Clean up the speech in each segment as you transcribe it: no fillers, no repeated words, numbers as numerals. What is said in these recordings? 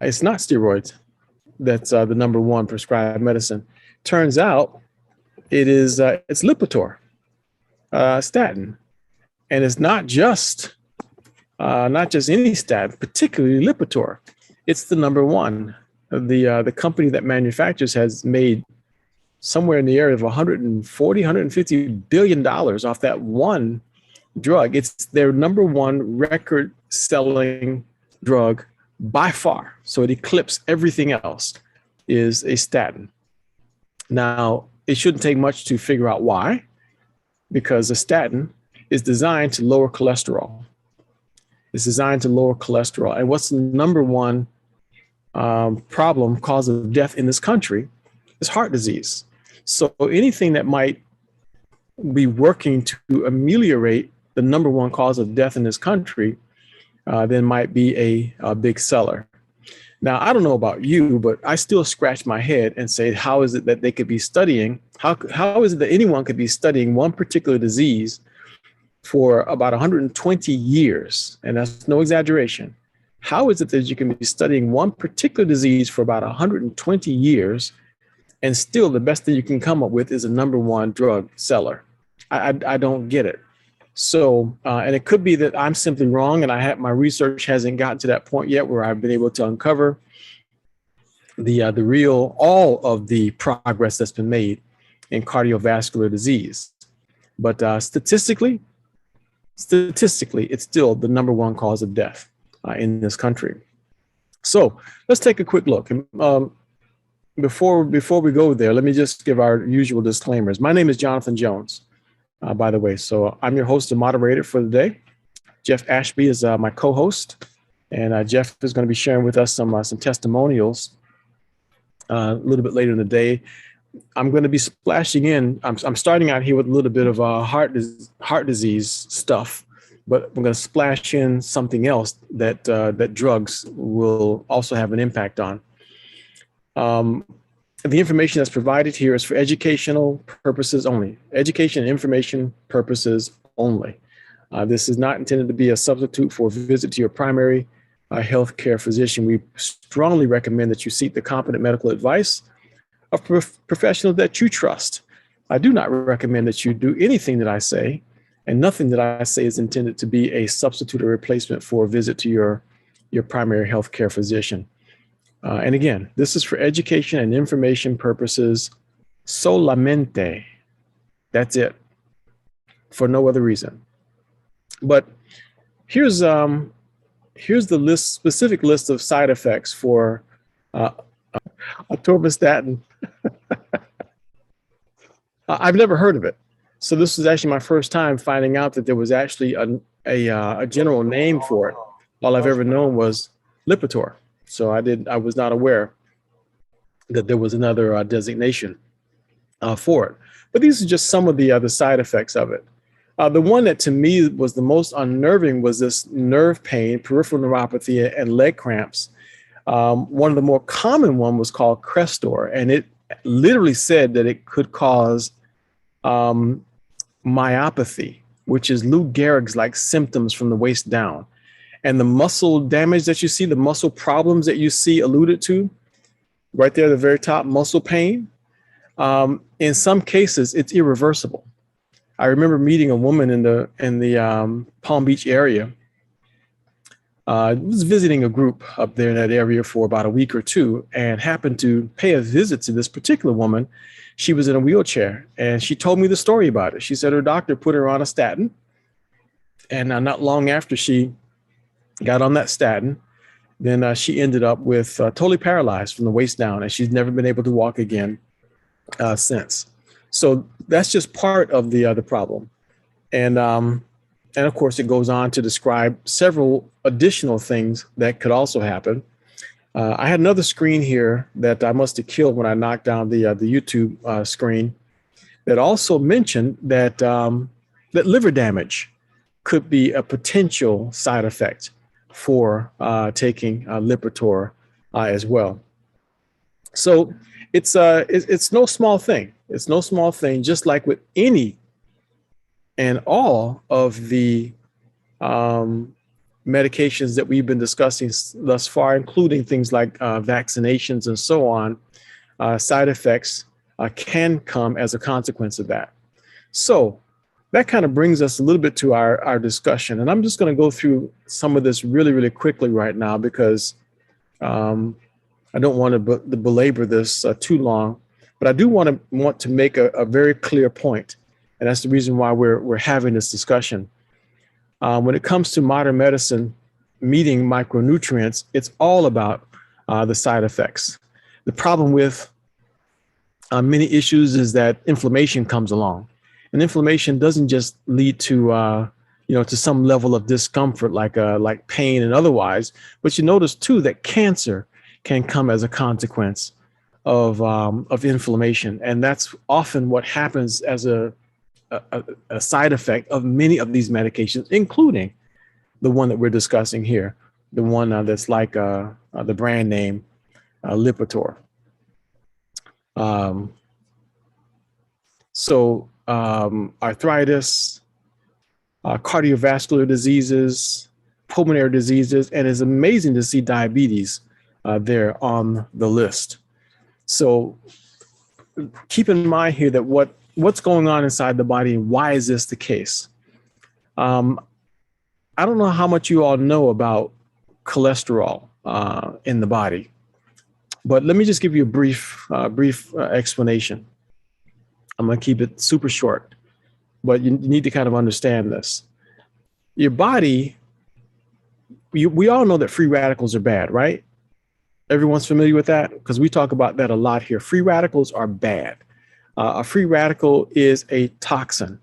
It's not steroids that's the number one prescribed medicine. Turns out it's Lipitor, statin, and it's not just any statin, particularly Lipitor. It's the number one. The company that manufactures has made somewhere in the area of 140, 150 billion dollars off that one drug. It's their number one record selling drug by far. So it eclipses everything else, is a statin. Now, it shouldn't take much to figure out why, because a statin is designed to lower cholesterol. It's designed to lower cholesterol. And what's the number one problem, cause of death in this country is heart disease. So anything that might be working to ameliorate the number one cause of death in this country, then might be a big seller. Now, I don't know about you, but I still scratch my head and say, how is it that they could be studying? How is it that anyone could be studying one particular disease for about 120 years? And that's no exaggeration. How is it that you can be studying one particular disease for about 120 years and still the best thing you can come up with is a number one drug seller? I don't get it. So, and it could be that I'm simply wrong and my research hasn't gotten to that point yet where I've been able to uncover all of the progress that's been made in cardiovascular disease. But statistically, it's still the number one cause of death in this country. So let's take a quick look. Before we go there, let me just give our usual disclaimers. My name is Jonathan Jones, by the way. So I'm your host and moderator for the day. Jeff Ashby is my co-host, and Jeff is going to be sharing with us some testimonials a little bit later in the day. I'm going to be splashing in. I'm starting out here with a little bit of heart disease stuff, but I'm going to splash in something else that drugs will also have an impact on. The information that's provided here is for educational purposes only. Education and information purposes only. This is not intended to be a substitute for a visit to your primary healthcare physician. We strongly recommend that you seek the competent medical advice of professionals that you trust. I do not recommend that you do anything that I say, and nothing that I say is intended to be a substitute or replacement for a visit to your primary healthcare physician. And again, this is for education and information purposes solamente. That's it, for no other reason. But here's the specific list of side effects for atorvastatin. I've never heard of it. So this was actually my first time finding out that there was actually a general name for it. All I've ever known was Lipitor. So I was not aware that there was another designation for it. But these are just some of the other side effects of it. The one that to me was the most unnerving was this nerve pain, peripheral neuropathy, and leg cramps. One of the more common one was called Crestor, and it literally said that it could cause myopathy, which is Lou Gehrig's like symptoms from the waist down. And the muscle damage that you see, the muscle problems that you see alluded to, right there at the very top, muscle pain. In some cases, it's irreversible. I remember meeting a woman in the Palm Beach area. I was visiting a group up there in that area for about a week or two and happened to pay a visit to this particular woman. She was in a wheelchair and she told me the story about it. She said her doctor put her on a statin, and not long after she got on that statin, then she ended up with totally paralyzed from the waist down, and she's never been able to walk again since. So that's just part of the problem. And of course, it goes on to describe several additional things that could also happen. I had another screen here that I must have killed when I knocked down the YouTube screen that also mentioned that liver damage could be a potential side effect for taking Lipitor as well. So it's no small thing. It's no small thing, just like with any and all of the medications that we've been discussing thus far, including things like vaccinations and so on, side effects can come as a consequence of that. So that kind of brings us a little bit to our discussion. And I'm just going to go through some of this really, really quickly right now because I don't want to belabor this too long, but I do want to make a very clear point, and that's the reason why we're having this discussion. When it comes to modern medicine meeting micronutrients, it's all about the side effects. The problem with many issues is that inflammation comes along, and inflammation doesn't just lead to to some level of discomfort like pain and otherwise, but you notice too that cancer can come as a consequence of inflammation, and that's often what happens as a side effect of many of these medications, including the one that we're discussing here, the one that's like the brand name Lipitor. Arthritis, cardiovascular diseases, pulmonary diseases, and it's amazing to see diabetes there on the list. So keep in mind here that what's going on inside the body and why is this the case? I don't know how much you all know about cholesterol in the body, but let me just give you a brief explanation. I'm going to keep it super short, but you need to kind of understand this. Your body, we all know that free radicals are bad, right? Everyone's familiar with that because we talk about that a lot here. Free radicals are bad. A free radical is a toxin.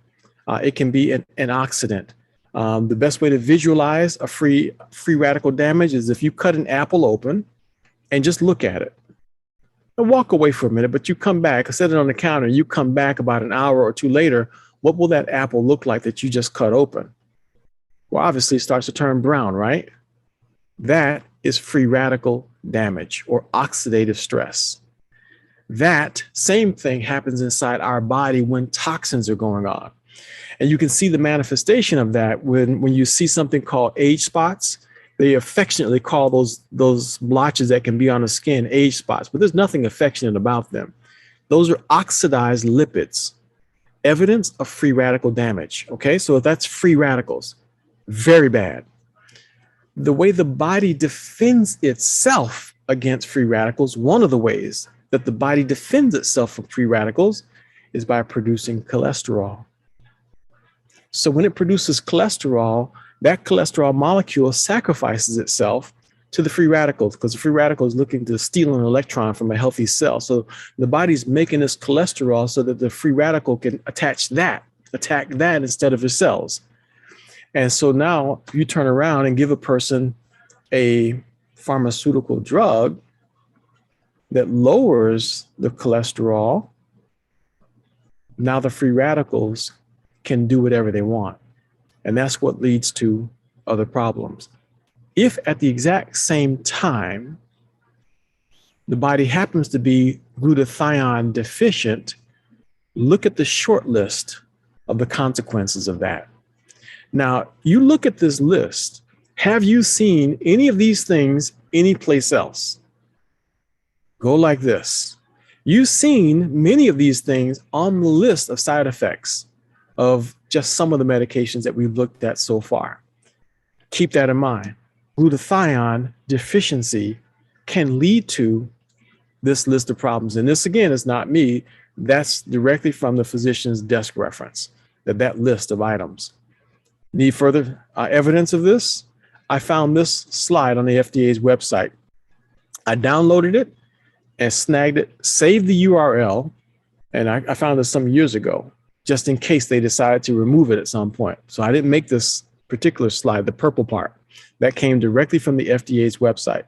It can be an oxidant. The best way to visualize a free radical damage is if you cut an apple open and just look at it. And walk away for a minute, but you come back, set it on the counter, you come back about an hour or two later, what will that apple look like that you just cut open? Well, obviously it starts to turn brown, right? That is free radical damage or oxidative stress. That same thing happens inside our body when toxins are going on. And you can see the manifestation of that when you see something called age spots. They affectionately call those blotches that can be on the skin age spots, but there's nothing affectionate about them. Those are oxidized lipids, evidence of free radical damage. Okay, so that's free radicals, very bad. The way the body defends itself against free radicals, one of the ways that the body defends itself from free radicals is by producing cholesterol. So when it produces cholesterol, that cholesterol molecule sacrifices itself to the free radicals because the free radical is looking to steal an electron from a healthy cell. So the body's making this cholesterol so that the free radical can attack that instead of the cells. And so now you turn around and give a person a pharmaceutical drug that lowers the cholesterol. Now the free radicals can do whatever they want. And that's what leads to other problems. If at the exact same time, the body happens to be glutathione deficient, look at the short list of the consequences of that. Now, you look at this list. Have you seen any of these things anyplace else? Go like this. You've seen many of these things on the list of side effects of just some of the medications that we've looked at so far. Keep that in mind. Glutathione deficiency can lead to this list of problems. And this, again, is not me. That's directly from the physician's desk reference, that list of items. Need further evidence of this? I found this slide on the FDA's website. I downloaded it and snagged it, saved the URL, and I found this some years ago, just in case they decided to remove it at some point. So I didn't make this particular slide, the purple part. That came directly from the FDA's website.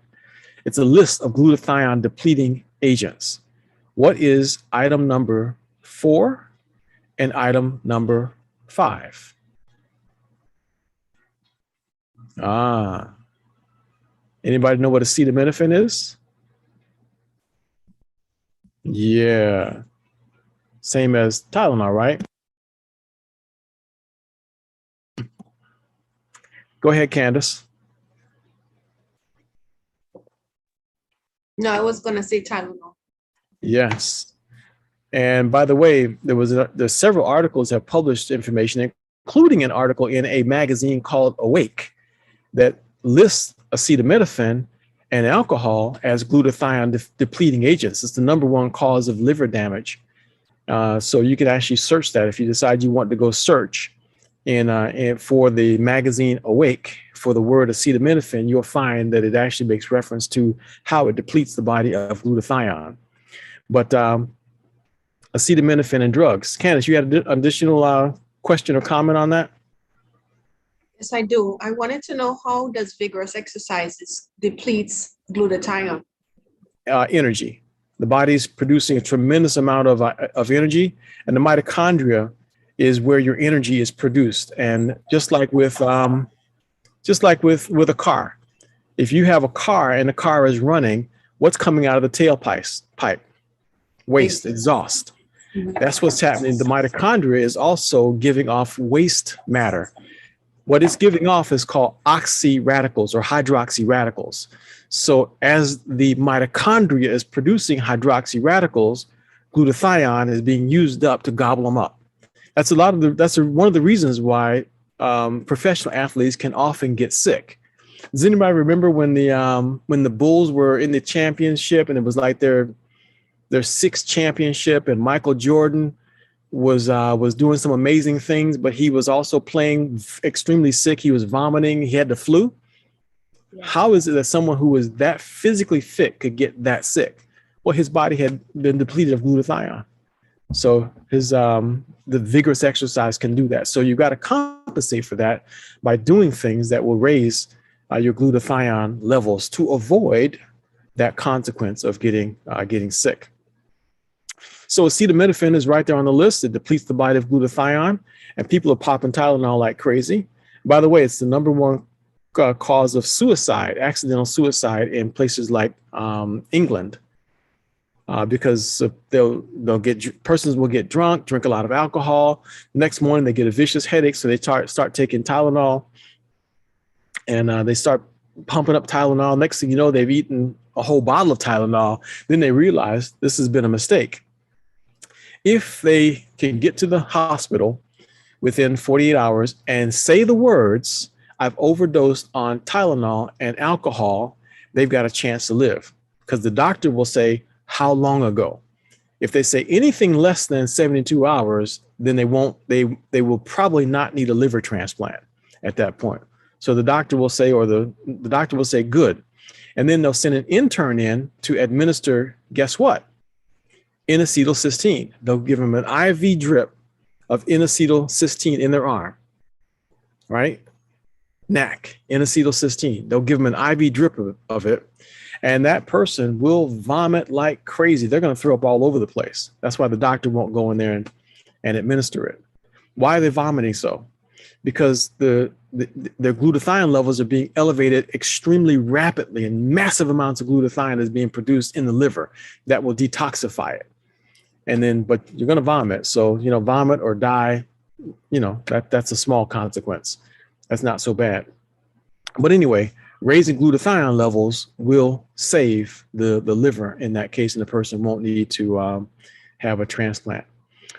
It's a list of glutathione depleting agents. What is item number 4 and item number 5? Anybody know what acetaminophen is? Yeah. Same as Tylenol, right? Go ahead, Candace. No, I was going to say Tylenol. Yes. And by the way, there's several articles that have published information, including an article in a magazine called Awake that lists acetaminophen and alcohol as glutathione depleting agents. It's the number one cause of liver damage. So you can actually search that if you decide you want to go search in for the magazine Awake for the word acetaminophen. You'll find that it actually makes reference to how it depletes the body of glutathione. But acetaminophen and drugs. Candace, you had an additional question or comment on that? Yes, I do. I wanted to know, how does vigorous exercises depletes glutathione? Energy. The body's producing a tremendous amount of energy, and the mitochondria is where your energy is produced. And just like with a car, if you have a car and the car is running, what's coming out of the tailpipe? Waste, exhaust. That's what's happening. The mitochondria is also giving off waste matter. What it's giving off is called oxy radicals or hydroxy radicals. So as the mitochondria is producing hydroxy radicals, glutathione is being used up to gobble them up. That's one of the reasons why professional athletes can often get sick. Does anybody remember when the Bulls were in the championship and it was like their sixth championship, and Michael Jordan was doing some amazing things, but he was also playing extremely sick. He was vomiting. He had the flu. Yeah. How is it that someone who was that physically fit could get that sick? Well, his body had been depleted of glutathione. So the vigorous exercise can do that. So you've got to compensate for that by doing things that will raise your glutathione levels to avoid that consequence of getting sick. So acetaminophen is right there on the list. It depletes the body of glutathione, and people are popping Tylenol like crazy. By the way, it's the number one cause of suicide, accidental suicide, in places like England, because persons will get drunk, drink a lot of alcohol. The next morning they get a vicious headache, so they start taking Tylenol, and they start pumping up Tylenol. Next thing you know, they've eaten a whole bottle of Tylenol. Then they realize this has been a mistake. If they can get to the hospital within 48 hours and say the words, "I've overdosed on Tylenol and alcohol," they've got a chance to live, because the doctor will say, "How long ago?" If they say anything less than 72 hours, then they will probably not need a liver transplant at that point. So the doctor will say, "Good." And then they'll send an intern in to administer, guess what? N-acetylcysteine. They'll give them an IV drip of N-acetylcysteine in their arm, right? NAC, N-acetylcysteine. They'll give them an IV drip of it, and that person will vomit like crazy. They're going to throw up all over the place. That's why the doctor won't go in there and administer it. Why are they vomiting so? Because their glutathione levels are being elevated extremely rapidly, and massive amounts of glutathione is being produced in the liver that will detoxify it. But you're going to vomit. So, vomit or die, that's a small consequence. That's not so bad. But anyway, raising glutathione levels will save the liver in that case, and the person won't need to have a transplant.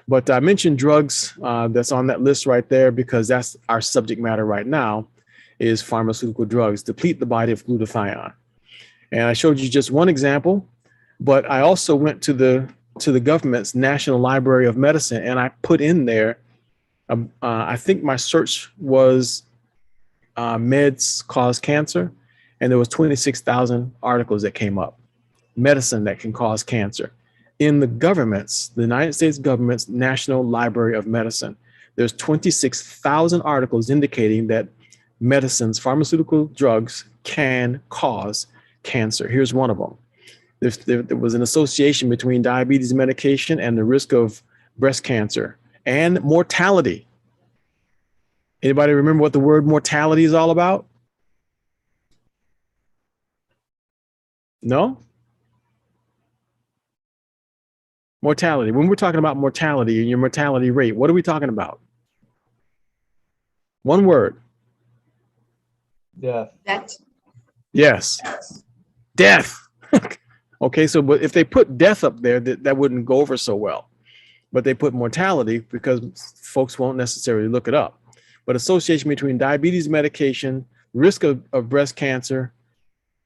But I mentioned drugs, that's on that list right there, because that's our subject matter right now, is pharmaceutical drugs deplete the body of glutathione. And I showed you just one example, but I also went to the government's National Library of Medicine, and I put in there, I think my search was meds cause cancer, and there was 26,000 articles that came up, medicine that can cause cancer. In the United States government's National Library of Medicine, there's 26,000 articles indicating that pharmaceutical drugs can cause cancer. Here's one of them. There was an association between diabetes medication and the risk of breast cancer and mortality. Anybody remember what the word mortality is all about? No? Mortality. When we're talking about mortality and your mortality rate, what are we talking about? One word. Death. Death. Yes. Death. Okay, so but if they put death up there, that wouldn't go over so well. But they put mortality because folks won't necessarily look it up. But association between diabetes medication, risk of breast cancer,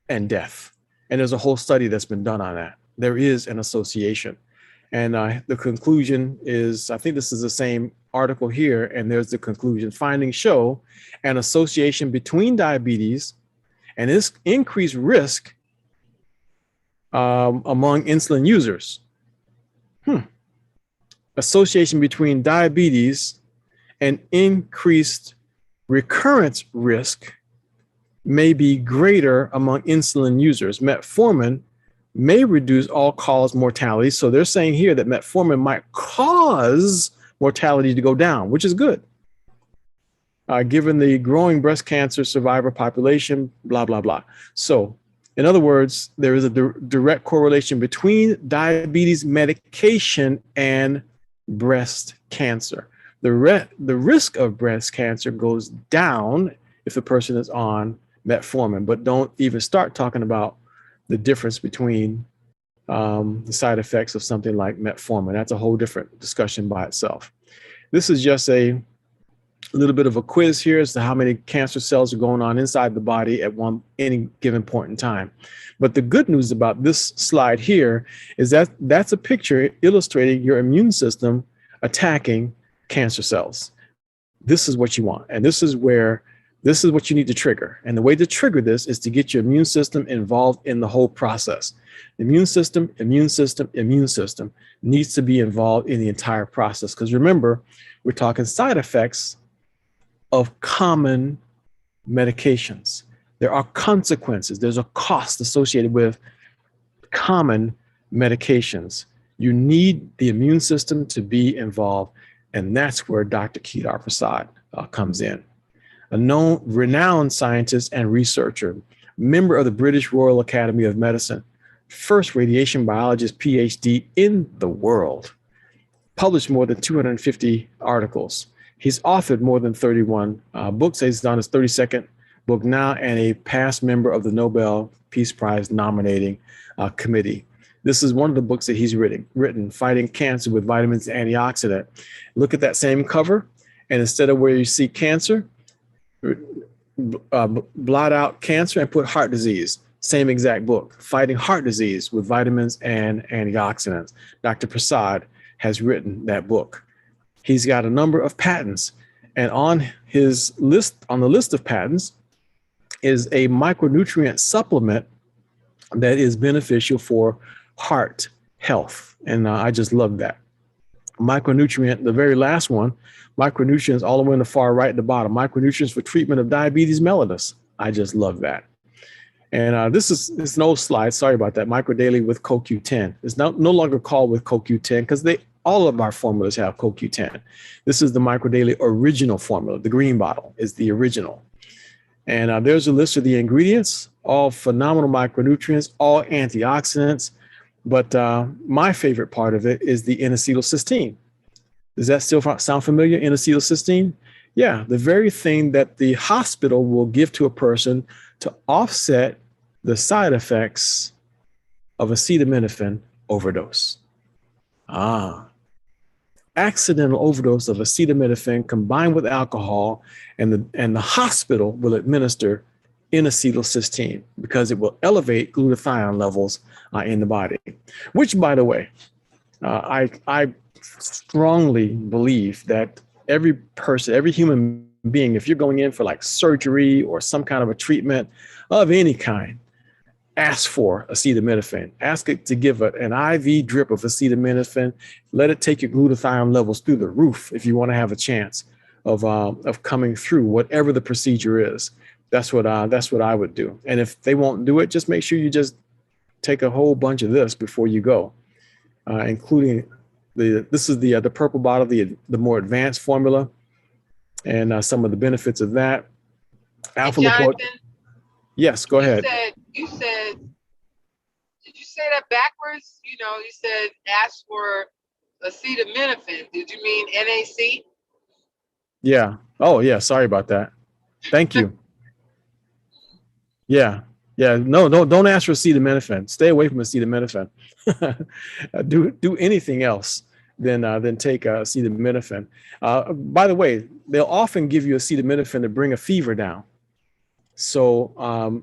and death. And there's a whole study that's been done on that. There is an association. And the conclusion is, I think this is the same article here, and there's the conclusion. Findings show an association between diabetes and this increased risk among insulin users. Association between diabetes and increased recurrence risk may be greater among insulin users. Metformin may reduce all-cause mortality. So they're saying here that metformin might cause mortality to go down, which is good. Given the growing breast cancer survivor population, blah, blah, blah. So in other words, there is a direct correlation between diabetes medication and breast cancer. The risk of breast cancer goes down if the person is on metformin, but don't even start talking about the difference between the side effects of something like metformin. That's a whole different discussion by itself. This is just a little bit of a quiz here as to how many cancer cells are going on inside the body at any given point in time. But the good news about this slide here is that that's a picture illustrating your immune system attacking cancer cells. This is what you want. And this is what you need to trigger. And the way to trigger this is to get your immune system involved in the whole process. Immune system needs to be involved in the entire process. Because remember, we're talking side effects of common medications. There are consequences. There's a cost associated with common medications. You need the immune system to be involved. And that's where Dr. Kedar Prasad comes in. A renowned scientist and researcher, member of the British Royal Academy of Medicine, first radiation biologist PhD in the world, published more than 250 articles. He's authored more than 31 books. He's on his 32nd book now and a past member of the Nobel Peace Prize nominating committee. This is one of the books that he's written, Fighting Cancer with Vitamins and Antioxidant. Look at that same cover, and instead of where you see cancer, blot out cancer and put heart disease. Same exact book, Fighting Heart Disease with Vitamins and Antioxidants. Dr. Prasad has written that book. He's got a number of patents, and on his list, on the list of patents, is a micronutrient supplement that is beneficial for heart health. And I just love that. Micronutrient, the very last one, micronutrients all the way in the far right at the bottom, micronutrients for treatment of diabetes mellitus. I just love that. And this is an old slide. Sorry about that. Micro Daily with CoQ10. It's no longer called with CoQ10 because all of our formulas have CoQ10. This is the Micro Daily original formula. The green bottle is the original. And there's a list of the ingredients, all phenomenal micronutrients, all antioxidants. But my favorite part of it is the N-acetylcysteine. Does that still sound familiar? N-acetylcysteine? Yeah, the very thing that the hospital will give to a person to offset the side effects of acetaminophen overdose. Accidental overdose of acetaminophen combined with alcohol, and the hospital will administer N-acetylcysteine because it will elevate glutathione levels in the body. Which, by the way, I strongly believe that every person, every human being, if you're going in for like surgery or some kind of a treatment of any kind, ask for acetaminophen. Ask it to give an IV drip of acetaminophen. Let it take your glutathione levels through the roof if you want to have a chance of coming through whatever the procedure is. That's what I would do. And if they won't do it, just make sure you just take a whole bunch of this before you go, including this is the purple bottle, the more advanced formula, and some of the benefits of that. Alpha lipoic. Yes, go ahead. You said, did you say that backwards? You said ask for acetaminophen. Did you mean NAC? Yeah. Oh, yeah. Sorry about that. Thank you. Yeah. Yeah, no, don't ask for acetaminophen. Stay away from acetaminophen. Do anything else than take acetaminophen. By the way, they'll often give you acetaminophen to bring a fever down. So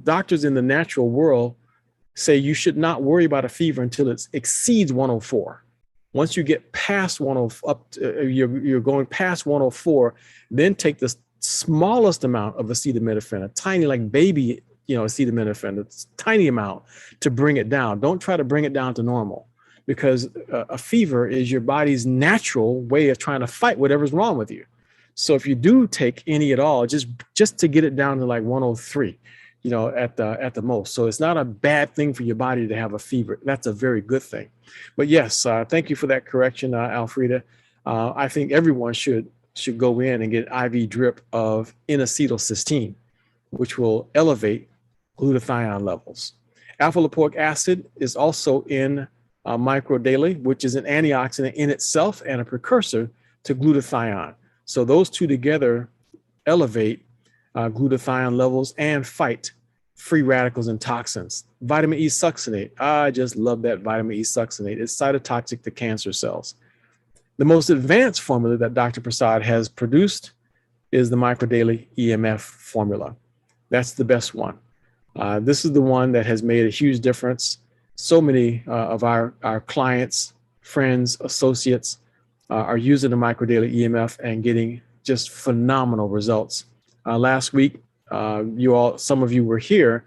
doctors in the natural world say you should not worry about a fever until it exceeds 104. Once you get past 104, you're going past 104, then take the smallest amount of acetaminophen, a tiny, like baby, acetaminophen, it's a tiny amount to bring it down. Don't try to bring it down to normal, because a fever is your body's natural way of trying to fight whatever's wrong with you. So if you do take any at all, just to get it down to like 103, at the most. So it's not a bad thing for your body to have a fever. That's a very good thing. But yes, thank you for that correction, Alfreda. I think everyone should go in and get an IV drip of N-acetylcysteine, which will elevate glutathione levels. Alpha lipoic acid is also in Micro Daily, which is an antioxidant in itself and a precursor to glutathione. So those two together elevate glutathione levels and fight free radicals and toxins. Vitamin E succinate. I just love that vitamin E succinate. It's cytotoxic to cancer cells. The most advanced formula that Dr. Prasad has produced is the Micro Daily EMF formula. That's the best one. This is the one that has made a huge difference. So many of our clients, friends, associates are using the Micro Daily EMF and getting just phenomenal results. Last week, some of you were here.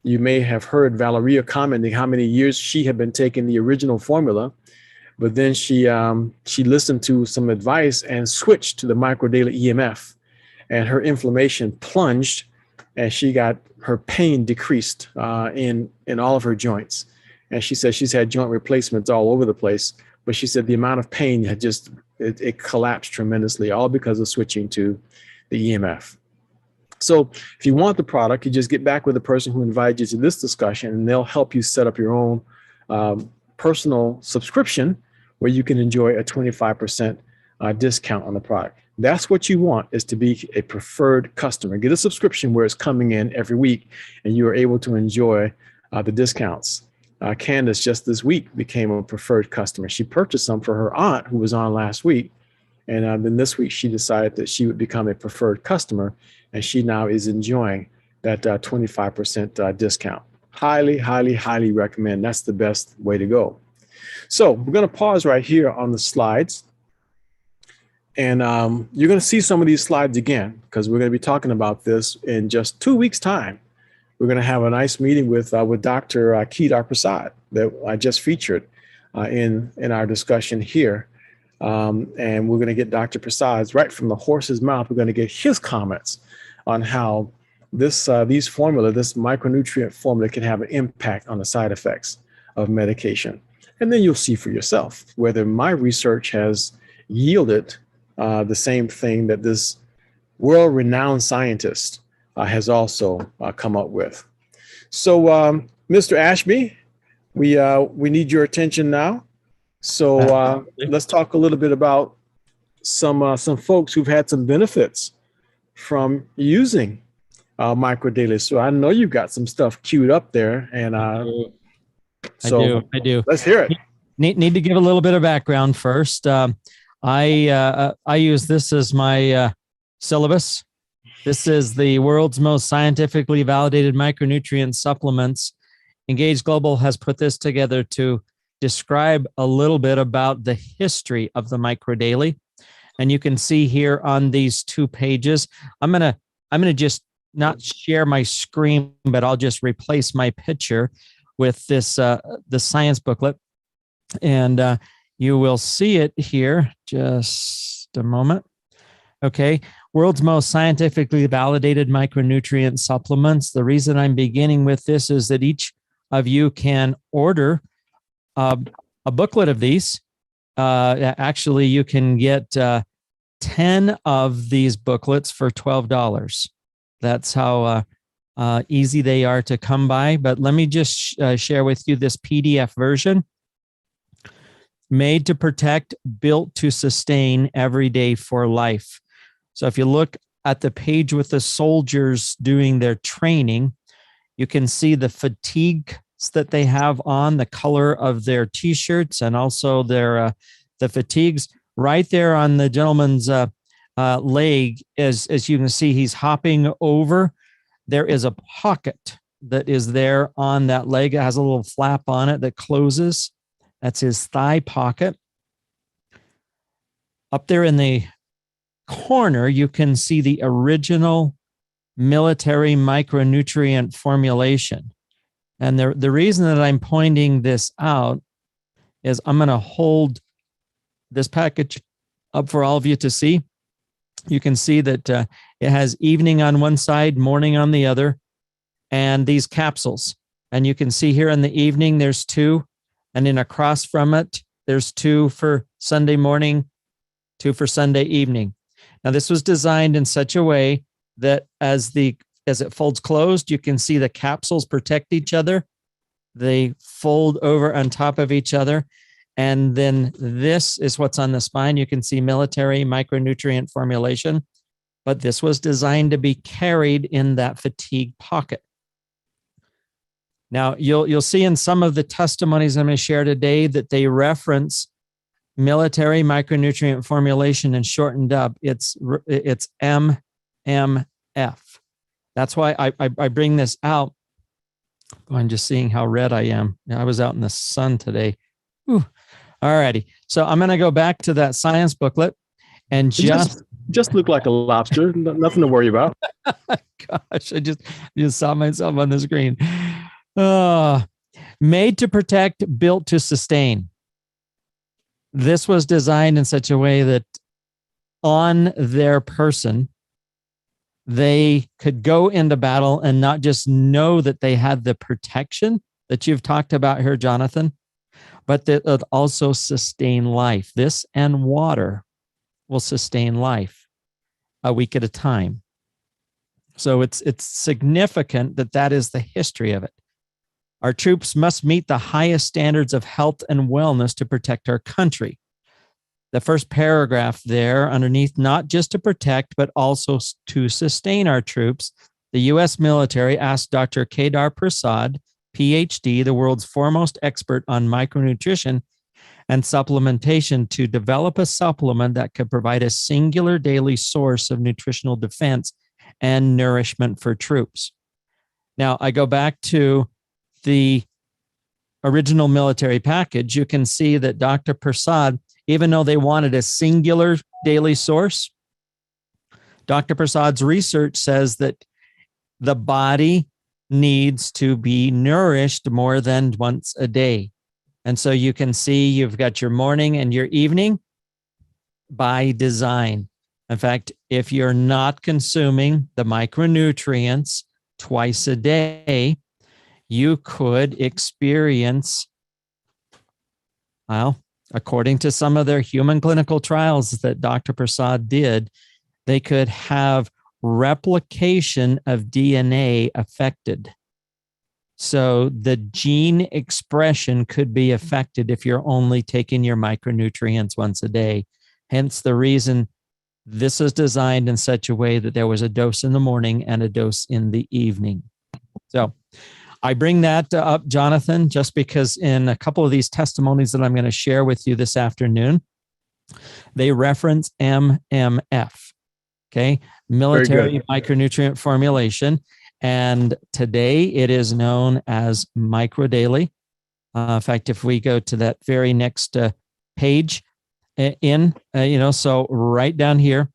You may have heard Valeria commenting how many years she had been taking the original formula, but then she listened to some advice and switched to the Micro Daily EMF, and her inflammation plunged, and she got her pain decreased in all of her joints. And she said she's had joint replacements all over the place, but she said the amount of pain had it collapsed tremendously, all because of switching to the EMF. So if you want the product, you just get back with the person who invited you to this discussion, and they'll help you set up your own personal subscription where you can enjoy a 25% discount on the product. That's what you want, is to be a preferred customer. Get a subscription where it's coming in every week and you are able to enjoy the discounts. Candace just this week became a preferred customer. She purchased some for her aunt who was on last week. And then this week she decided that she would become a preferred customer, and she now is enjoying that 25% discount. Highly, highly, highly recommend. That's the best way to go. So we're going to pause right here on the slides. And you're going to see some of these slides again, because we're going to be talking about this in just 2 weeks' time. We're going to have a nice meeting with Dr. Kedar Prasad that I just featured in our discussion here. And we're going to get Dr. Prasad's right from the horse's mouth. We're going to get his comments on how this micronutrient formula can have an impact on the side effects of medication. And then you'll see for yourself whether my research has yielded the same thing that this world-renowned scientist has also come up with. So, Mr. Ashby, we need your attention now. So let's talk a little bit about some folks who've had some benefits from using Micro Daily. So I know you've got some stuff queued up there, and I do. Let's hear it. Need to give a little bit of background first. I use this as my syllabus. This is the world's most scientifically validated micronutrient supplements. Engage Global has put this together to describe a little bit about the history of the Micro Daily. And you can see here on these 2 pages, I'm gonna just not share my screen, but I'll just replace my picture with this the science booklet. And you will see it here. Just a moment. Okay. World's most scientifically validated micronutrient supplements. The reason I'm beginning with this is that each of you can order a booklet of these. Actually, you can get 10 of these booklets for $12. That's how easy they are to come by. But let me just share with you this PDF version. Made to protect, built to sustain, every day for life. So if you look at the page with the soldiers doing their training, you can see the fatigues that they have on, the color of their t-shirts, and also their the fatigues right there on the gentleman's leg. As you can see, he's hopping over. There is a pocket that is there on that leg. It has a little flap on it that closes. That's his thigh pocket. Up there in the corner, you can see the original military micronutrient formulation. And the reason that I'm pointing this out is I'm going to hold this package up for all of you to see. You can see that it has evening on one side, morning on the other, and these capsules. And you can see here in the evening, there's 2, and then across from it, there's 2 for Sunday morning, 2 for Sunday evening. Now, this was designed in such a way that as it folds closed, you can see the capsules protect each other. They fold over on top of each other. And then this is what's on the spine. You can see military micronutrient formulation, but this was designed to be carried in that fatigue pocket. Now, you'll see in some of the testimonies I'm going to share today that they reference military micronutrient formulation and shortened up. It's MMF. That's why I bring this out. I'm just seeing how red I am. I was out in the sun today. Whew. All righty. So I'm going to go back to that science booklet and just look like a lobster. Nothing to worry about. Gosh, I just saw myself on the screen. Made to protect, built to sustain. This was designed in such a way that on their person, they could go into battle and not just know that they had the protection that you've talked about here, Jonathan, but that it also sustain life. This and water will sustain life a week at a time. So it's significant that is the history of it. Our troops must meet the highest standards of health and wellness to protect our country. The first paragraph there underneath, not just to protect, but also to sustain our troops, the U.S. military asked Dr. Kedar Prasad, PhD, the world's foremost expert on micronutrition and supplementation, to develop a supplement that could provide a singular daily source of nutritional defense and nourishment for troops. Now, I go back to the original military package. You can see that Dr. Prasad, even though they wanted a singular daily source, Dr. Prasad's research says that the body needs to be nourished more than once a day. And so you can see you've got your morning and your evening by design. In fact, if you're not consuming the micronutrients twice a day, you could experience, well, according to some of their human clinical trials that Dr. Prasad did, they could have replication of DNA affected. So the gene expression could be affected if you're only taking your micronutrients once a day. Hence the reason this is designed in such a way that there was a dose in the morning and a dose in the evening. So I bring that up, Jonathan, just because in a couple of these testimonies that I'm going to share with you this afternoon, they reference MMF, okay, military micronutrient formulation. And today it is known as MicroDaily. In fact, if we go to that very next page so right down here,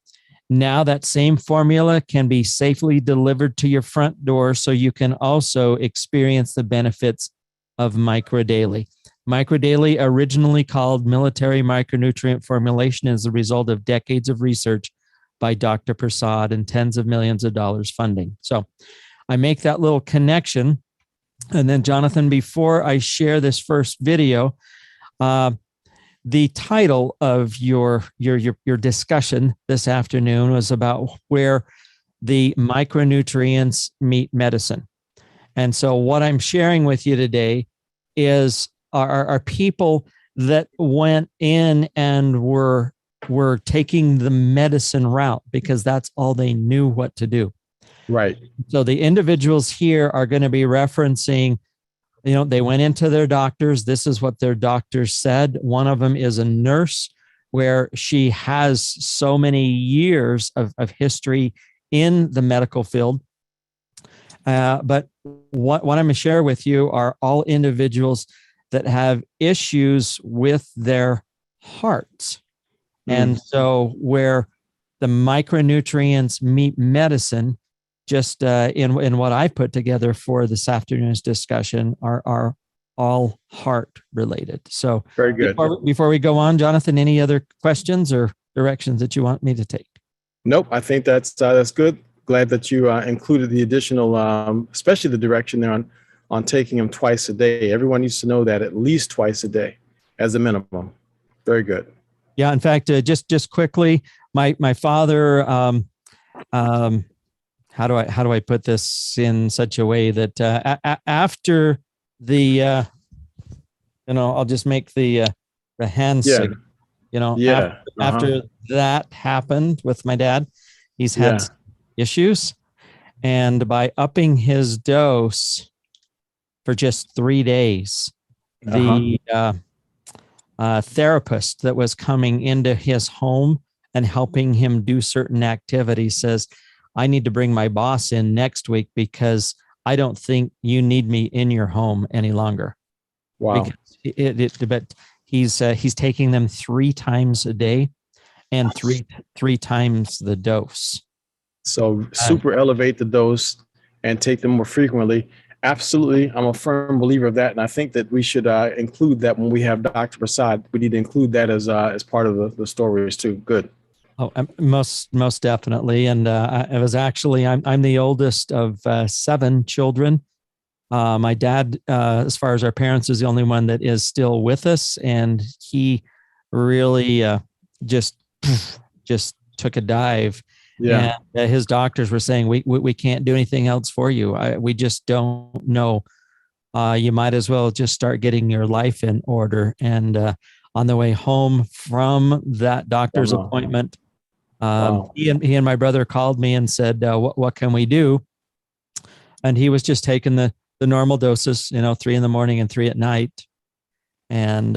now that same formula can be safely delivered to your front door, so you can also experience the benefits of MicroDaily. MicroDaily, originally called military micronutrient formulation, is the result of decades of research by Dr. Prasad and tens of millions of dollars funding. So I make that little connection. And then, Jonathan, before I share this first video, the title of your discussion this afternoon was about where the micronutrients meet medicine. And so what I'm sharing with you today is are people that went in and were were taking the medicine route because that's all they knew what to do. Right. So the individuals here are going to be referencing, they went into their doctors. This is what their doctors said. One of them is a nurse where she has so many years of history in the medical field. But what I'm going to share with you are all individuals that have issues with their hearts. And so where the micronutrients meet medicine, just in what I put together for this afternoon's discussion, are all heart related. So very good. Before we go on, Jonathan, any other questions or directions that you want me to take? Nope. I think that's good. Glad that you included the additional, especially the direction there on taking them twice a day. Everyone needs to know that at least twice a day as a minimum. Very good. Yeah. In fact, just quickly, my father, how do I put this in such a way that after the, I'll just make the hand signal, after that happened with my dad, he's had issues, and by upping his dose for just 3 days, the therapist that was coming into his home and helping him do certain activities says, I need to bring my boss in next week because I don't think you need me in your home any longer. Wow. But he's taking them 3 times a day and three times the dose. So super elevate the dose and take them more frequently. Absolutely. I'm a firm believer of that. And I think that we should include that when we have Dr. Prasad. We need to include that as part of the stories too. Good. Oh, most definitely. And it was actually, I'm the oldest of 7 children. My dad, as far as our parents, is the only one that is still with us. And he really just took a dive. Yeah. And his doctors were saying, we can't do anything else for you. We just don't know. You might as well just start getting your life in order. And on the way home from that doctor's appointment, he and my brother called me and said, what can we do? And he was just taking the normal doses, 3 in the morning and 3 at night. And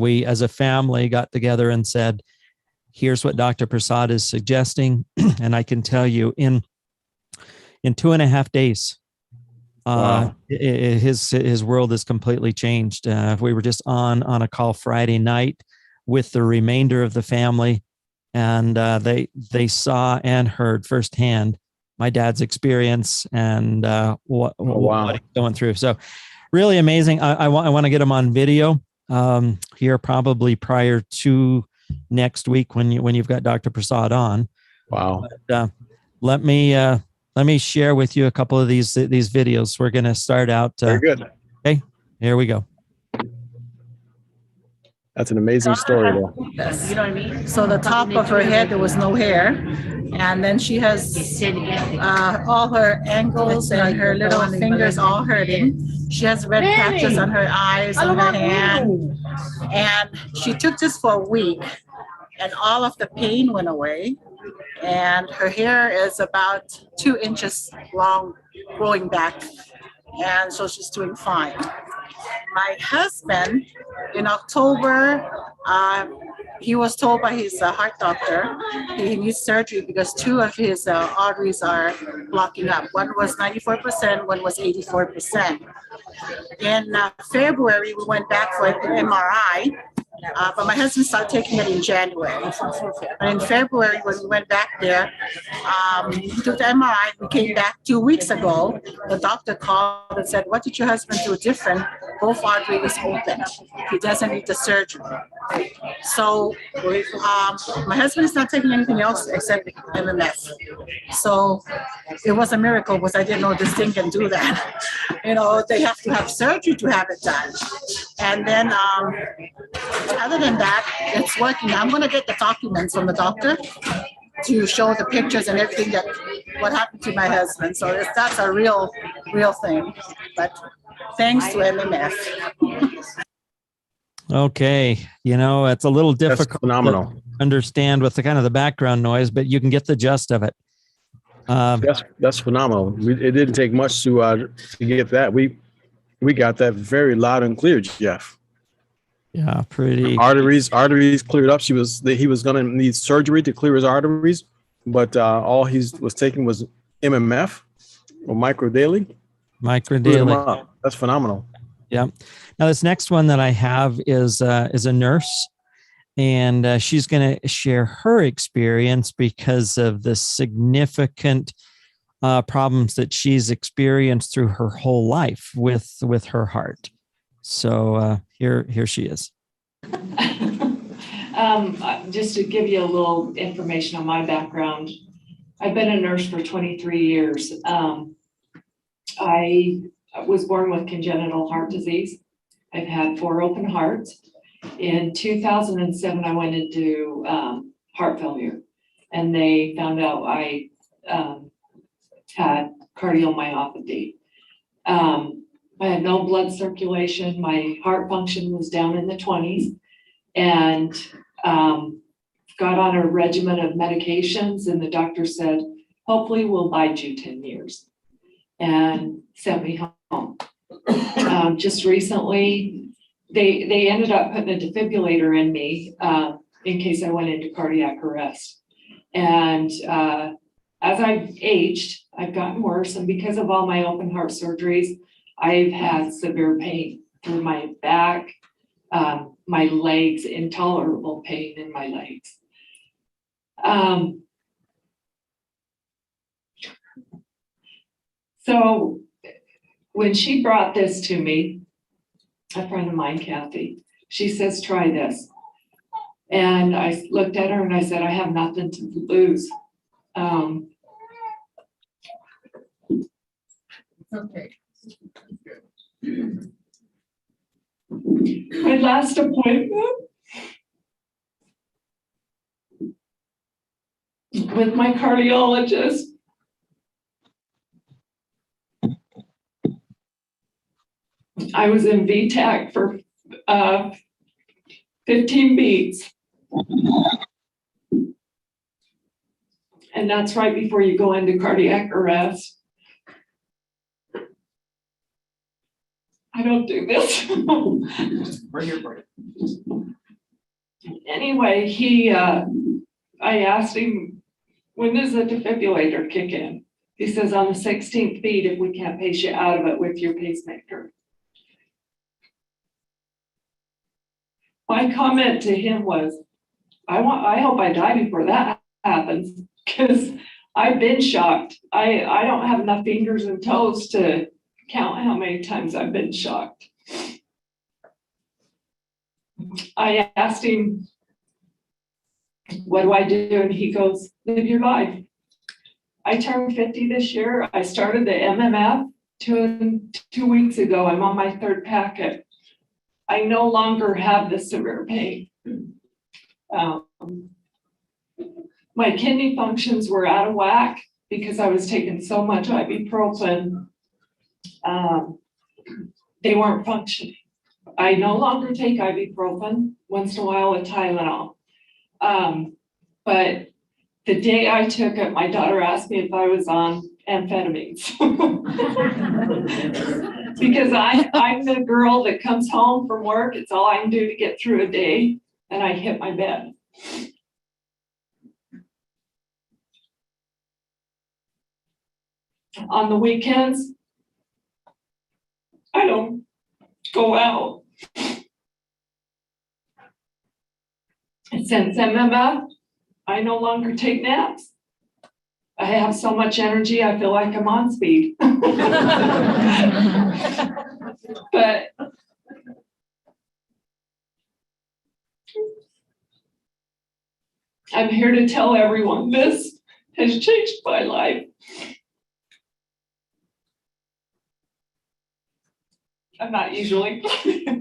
we as a family got together and said, here's what Dr. Prasad is suggesting. And I can tell you in 2.5 days, his world is completely changed. We were just on a call Friday night with the remainder of the family, and they saw and heard firsthand my dad's experience and what he's going through. So really amazing. I want to get him on video here probably prior to next week when you've got Dr. Prasad on. Wow. But, let me share with you a couple of these videos. We're going to start out. Very good. Okay, here we go. That's an amazing story, though. Yes. You know what I mean? So the top of her head, there was no hair. And then she has all her ankles and her little fingers all hurting. She has red patches on her eyes and her hand. And she took this for a week, and all of the pain went away. And her hair is about 2 inches long, growing back. And so she's doing fine. My husband, in October, he was told by his heart doctor he needs surgery because 2 of his arteries are blocking up. One was 94%, one was 84%. In February, we went back for an MRI, but my husband started taking it in January. And in February, when we went back there, we took the MRI. We came back 2 weeks ago. The doctor called and said, "What did your husband do different? Both arteries open. He doesn't need the surgery." So my husband is not taking anything else except MMF. So it was a miracle because I didn't know this thing can do that. They have to have surgery to have it done. And then other than that, it's working. I'm going to get the documents from the doctor to show the pictures and everything what happened to my husband. So that's a real thing. But thanks to MMF. Okay. It's a little That's difficult phenomenal. to understand with the kind of the background noise, but you can get the gist of it. That's phenomenal. It didn't take much to get that. We got that very loud and clear, Jeff. Yeah, pretty. Arteries cleared up. He was going to need surgery to clear his arteries, but all he was taking was MMF or micro daily. That's phenomenal. Yeah. Now this next one that I have is a nurse, and she's going to share her experience because of the significant problems that she's experienced through her whole life with her heart. So here she is. Just to give you a little information on my background, I've been a nurse for 23 years. I was born with congenital heart disease. I've had 4 open hearts. In 2007, I went into heart failure, and they found out I had cardiomyopathy. I had no blood circulation. My heart function was down in the 20s, and got on a regimen of medications, and the doctor said, hopefully we'll bide you 10 years, and sent me home. Just recently, they ended up putting a defibrillator in me in case I went into cardiac arrest. And as I've aged, I've gotten worse, and because of all my open heart surgeries, I've had severe pain through my back, my legs, intolerable pain in my legs. So when she brought this to me, a friend of mine, Kathy, she says, try this. And I looked at her and I said, I have nothing to lose. Okay. My last appointment with my cardiologist, I was in VTAC for 15 beats. And that's right before you go into cardiac arrest. I don't do this. Anyway, I asked him, when does the defibrillator kick in? He says, on the 16th beat, if we can't pace you out of it with your pacemaker. My comment to him was, I hope I die before that happens, because I've been shocked. I don't have enough fingers and toes to count how many times I've been shocked. I asked him, what do I do? And he goes, live your life. I turned 50 this year. I started the MMF two weeks ago. I'm on my 3rd packet. I no longer have this severe pain. My kidney functions were out of whack because I was taking so much ibuprofen. They weren't functioning. I no longer take ibuprofen, once in a while a Tylenol. But the day I took it, my daughter asked me if I was on amphetamines. Because I'm the girl that comes home from work. It's all I can do to get through a day, and I hit my bed. On the weekends, I don't go out. Since MMF, I no longer take naps. I have so much energy, I feel like I'm on speed. But I'm here to tell everyone this has changed my life. I'm not usually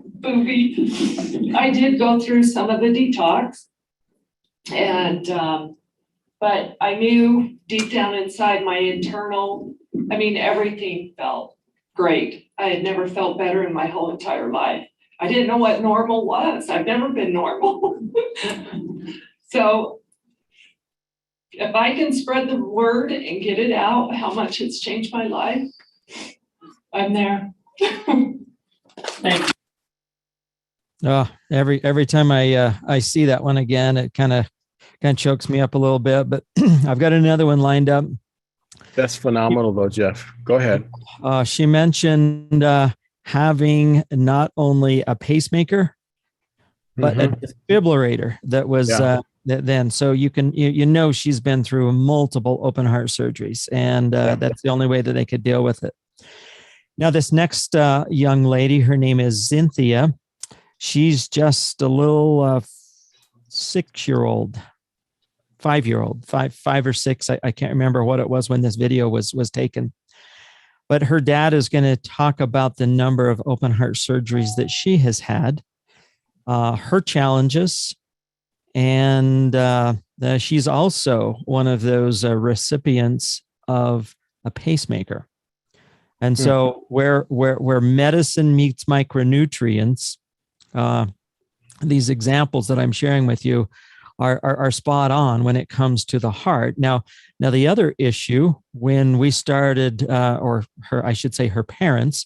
booby. I did go through some of the detox, and but I knew deep down inside my internal, everything felt great. I had never felt better in my whole entire life. I didn't know what normal was. I've never been normal. So if I can spread the word and get it out, how much it's changed my life, I'm there. Thank you. Every time I see that one again, it kind of chokes me up a little bit, but I've got another one lined up. That's phenomenal though, Jeff. Go ahead. She mentioned having not only a pacemaker, but a defibrillator that was then. So you can, she's been through multiple open heart surgeries, and that's the only way that they could deal with it. Now, this next young lady, her name is Cynthia. She's just a little 6-year-old, 5-year-old, five or six. I can't remember what it was when this video was taken. But her dad is going to talk about the number of open heart surgeries that she has had, her challenges, and she's also one of those recipients of a pacemaker. And so where medicine meets micronutrients, these examples that I'm sharing with you are spot on when it comes to the heart. Now the other issue, when we started, or her, I should say her parents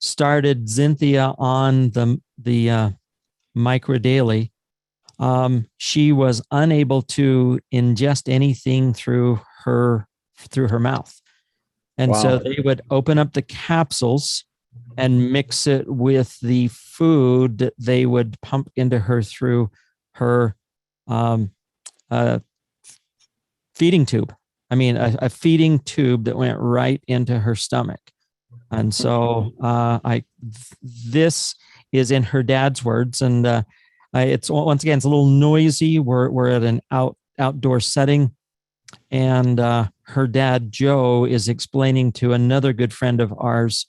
started Cynthia on the microdaily, she was unable to ingest anything through her mouth. And so they would open up the capsules and mix it with the food that they would pump into her through her feeding tube. I mean, a feeding tube that went right into her stomach. And so this is in her dad's words. And it's, once again, it's a little noisy. We're at an outdoor setting. And her dad, Joe, is explaining to another good friend of ours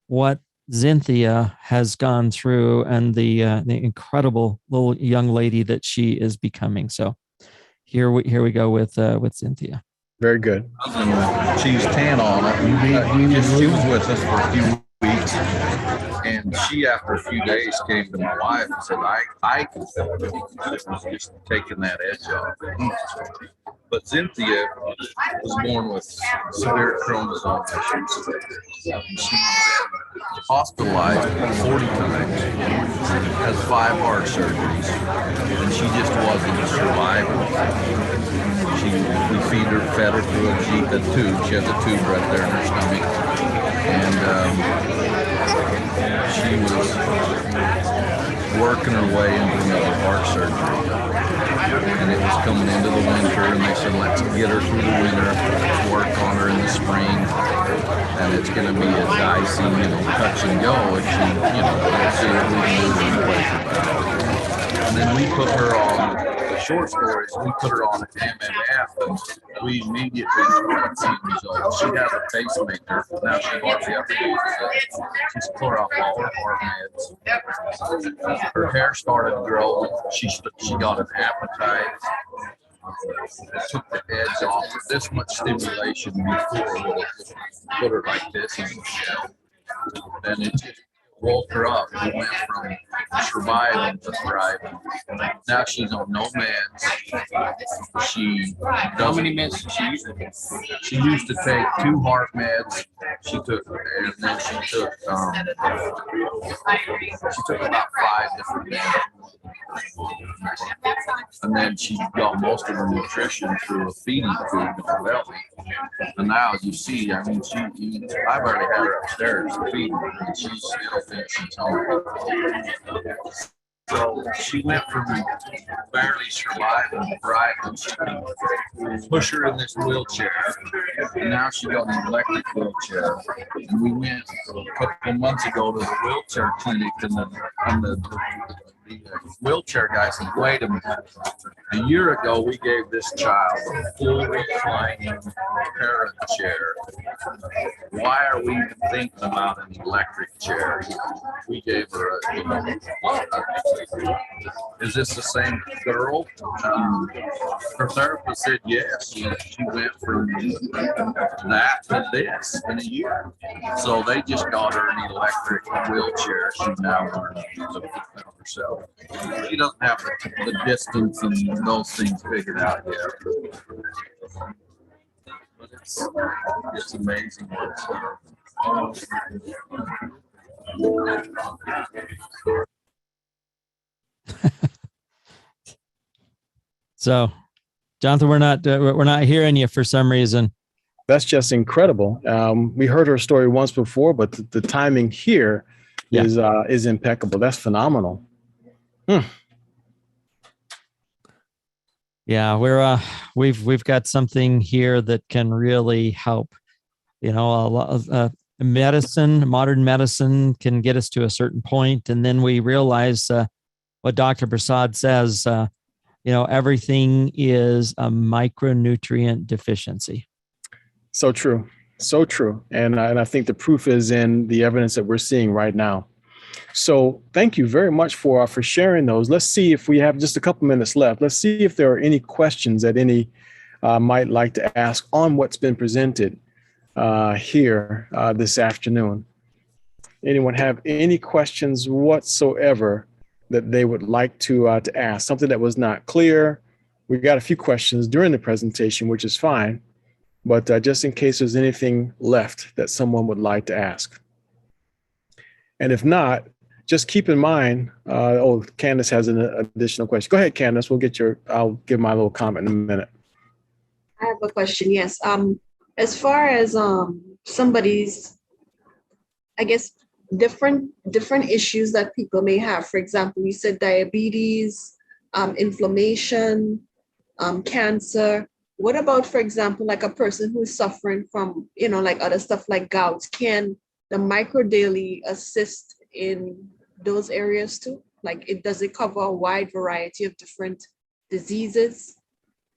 what Cynthia has gone through and the incredible little young lady that she is becoming. So here we go with Cynthia. Very good. Cheese tan on it. She was with us for a few weeks, and she, after a few days, came to my wife and said, I can feel it. It was just taking that edge off. But Cynthia was born with severe chromosome issues. She's been hospitalized 40 times, has 5 heart surgeries, and she just wasn't surviving. We fed her through a tube. She has a tube right there in her stomach, and she was working her way into another heart surgery. And it was coming into the winter, and they said, let's get her through the winter, let's work on her in the spring, and it's going to be a dicey, touch and go if she, we'll see if we can move in place about. And then we put her on, the short stories, we put her on MMF, and we immediately started seeing results. She has a pacemaker, now she hardly ever uses it. She's tore off all her heart meds. Her hair started growing. She got an appetite. It took the edge off. This much stimulation before would have put her like this in the shell. And it just woke her up. We went from surviving to thriving. Now she's on no meds. How many meds did she use to take? She used to take 2 heart meds. She took about 5 different meds. And then she got most of her nutrition through a feeding tube in her belly. And now, as you see, I mean, I've already had her upstairs feeding her, and she still thinks she's hungry. So she went from barely surviving to thriving. She could push her in this wheelchair, and now she got an electric wheelchair. And we went a couple of months ago to the wheelchair clinic, and the wheelchair guy said, wait a minute. A year ago, we gave this child a full reclining parent chair. Why are we thinking about an electric chair? We gave her is this the same girl? Her therapist said yes. She went from that to this in a year. So they just got her an electric wheelchair. She's now learning to fend herself. She doesn't have the distance and those things figured out yet. But it's amazing. So, Jonathan, we're not hearing you for some reason. That's just incredible. We heard her story once before, but the timing here is impeccable. That's phenomenal. Yeah, we've got something here that can really help. You know, a lot of modern medicine can get us to a certain point, and then we realize what Dr. Prasad says. Everything is a micronutrient deficiency. So true. So true. And I think the proof is in the evidence that we're seeing right now. So thank you very much for sharing those. Let's see if we have just a couple minutes left. Let's see if there are any questions that any might like to ask on what's been presented here this afternoon. Anyone have any questions whatsoever that they would like to ask? Something that was not clear. We got a few questions during the presentation, which is fine. But just in case there's anything left that someone would like to ask. And if not, just keep in mind, Candace has an additional question. Go ahead, Candace. I'll give my little comment in a minute. I have a question, yes. As far as somebody's, I guess, different issues that people may have. For example, you said diabetes, inflammation, cancer. What about, for example, like a person who is suffering from, like other stuff like gout? Can the microdaily assist in those areas too? Like, does it cover a wide variety of different diseases?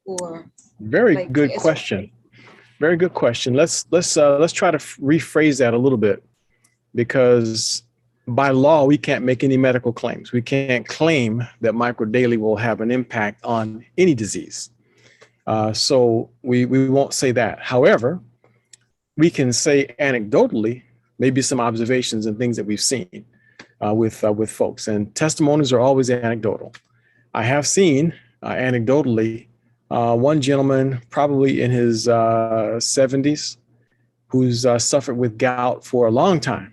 Or very good question. Very good question. Let's try to rephrase that a little bit, because by law we can't make any medical claims. We can't claim that microdaily will have an impact on any disease. So we won't say that. However, we can say anecdotally, maybe some observations and things that we've seen with folks. And testimonies are always anecdotal. I have seen anecdotally one gentleman, probably in his 70s, who's suffered with gout for a long time.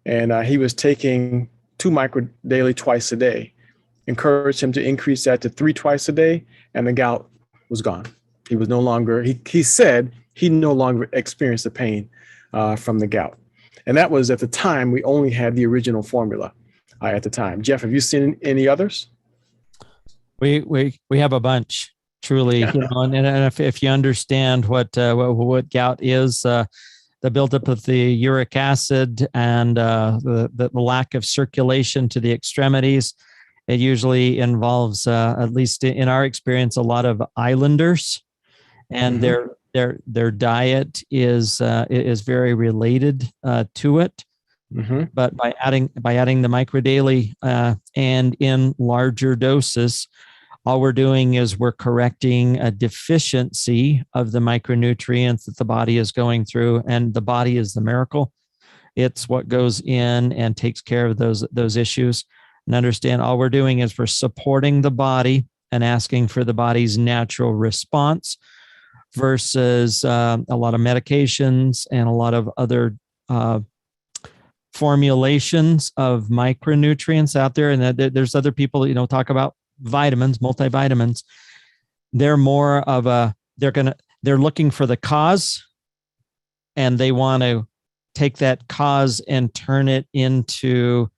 And he was taking 2 microdaily twice a day. Encouraged him to increase that to 3 twice a day, and the gout was gone. He was no longer, he said he no longer experienced the pain from the gout. And that was at the time, we only had the original formula at the time. Jeff, have you seen any others? We have a bunch, truly. And if you understand what gout is, the buildup of the uric acid and the lack of circulation to the extremities, it usually involves, at least in our experience, a lot of islanders, and their diet is very related to it. But by adding the microdaily and in larger doses, all we're doing is we're correcting a deficiency of the micronutrients that the body is going through, and the body is the miracle. It's what goes in and takes care of those issues. And understand, all we're doing is we're supporting the body and asking for the body's natural response, versus a lot of medications and a lot of other formulations of micronutrients out there. And there's other people, talk about vitamins, multivitamins. They're more of they're looking for the cause, and they want to take that cause and turn it into